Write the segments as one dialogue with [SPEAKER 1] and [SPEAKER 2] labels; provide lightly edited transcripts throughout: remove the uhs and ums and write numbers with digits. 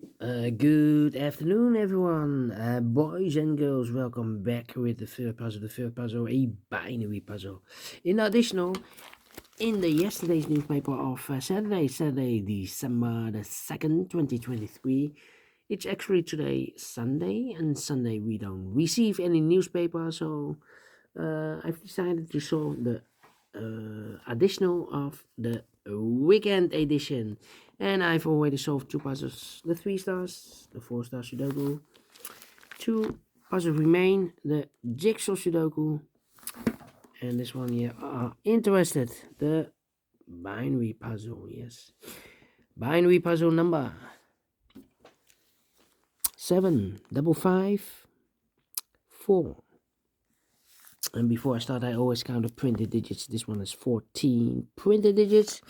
[SPEAKER 1] Good afternoon, everyone. Boys and girls, welcome back with the third puzzle. The third puzzle, a binary puzzle. In the yesterday's newspaper of Saturday, December the 2nd, 2023, it's actually today, Sunday, and Sunday we don't receive any newspaper, so I've decided to solve the additional of the weekend edition. And I've already solved 2 puzzles, the 3 stars, the 4 star Sudoku. 2 puzzles remain, the jigsaw Sudoku. And this one here, interested, the binary puzzle, yes. Binary puzzle number 75554. And before I start, I always count the printed digits. This one is 14 printed digits.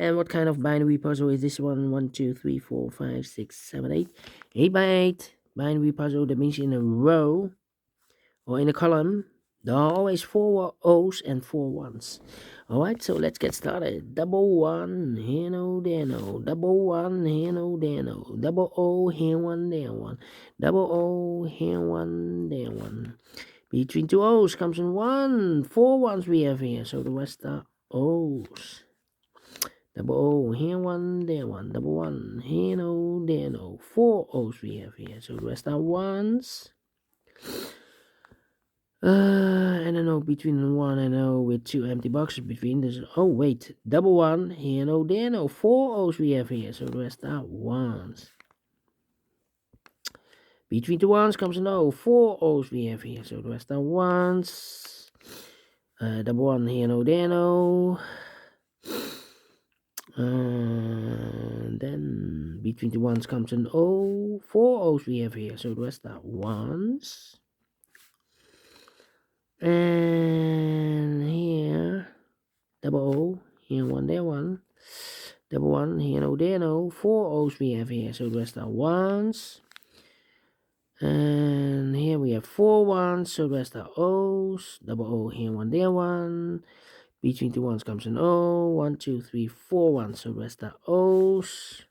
[SPEAKER 1] And what kind of binary puzzle is this one? 1, 2, 3, 4, 5, 6, 7, 8. 8 by 8 binary puzzle. That means in a row or in a column, there are always 4 O's and 4 1s. Alright, so let's get started. Double 1, here no, there no. Double 1, here no, there no. Double O, here 1, there 1. Double O, here 1, there 1. Between 2 O's comes in 1. 4 1s we have here, so the rest are O's. Double O, here 1, there 1. Double 1, here no, there no. 4 O's we have here, so the rest are 1s. And an O between 1 and O with 2 empty boxes between. There's, oh wait, double 1, here no, there no. 4 O's we have here, so the rest are 1s. Between 2 1s comes an O. 4 O's we have here, so the rest are 1s. Double 1, here no, there no. Then between the 1s comes an O. 4 O's we have here, so the rest are 1s. And here, double O, here 1, there 1. Double 1, here no, there no. 4 O's we have here, so the rest are 1s. And here we have 4 1s, so the rest are O's. Double O, here 1, there 1. Between 2 1s comes an O. 1, 2, 3, 4 1s, so the rest are O's.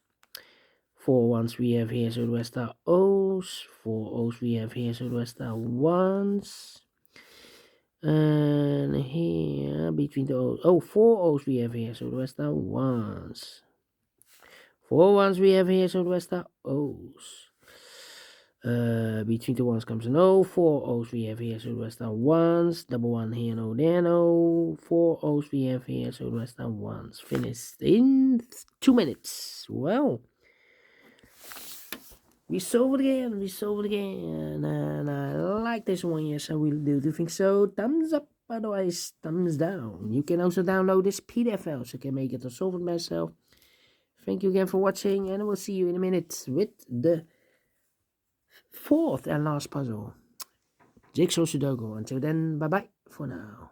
[SPEAKER 1] 4 1s we have here, so the rest are O's. 4 O's we have here, so the rest are 1s. And here, between the O's, 4 O's we have here, so the rest are 1s. 4 1s we have here, so the rest are O's. Between the 1s comes an O. 4 O's we have here, so the rest are 1s. Double 1 here, no, there no. 4 O's we have here, so the rest are 1s. Finished in 2 minutes. Well, we solved it again, and I like this one, yes, I will do think so. Thumbs up, otherwise thumbs down. You can also download this PDF file, so you can make it or solve it myself. Thank you again for watching, and I will see you in a minute with the 4th and last puzzle, Jigsaw Sudoku. Until then, bye bye for now.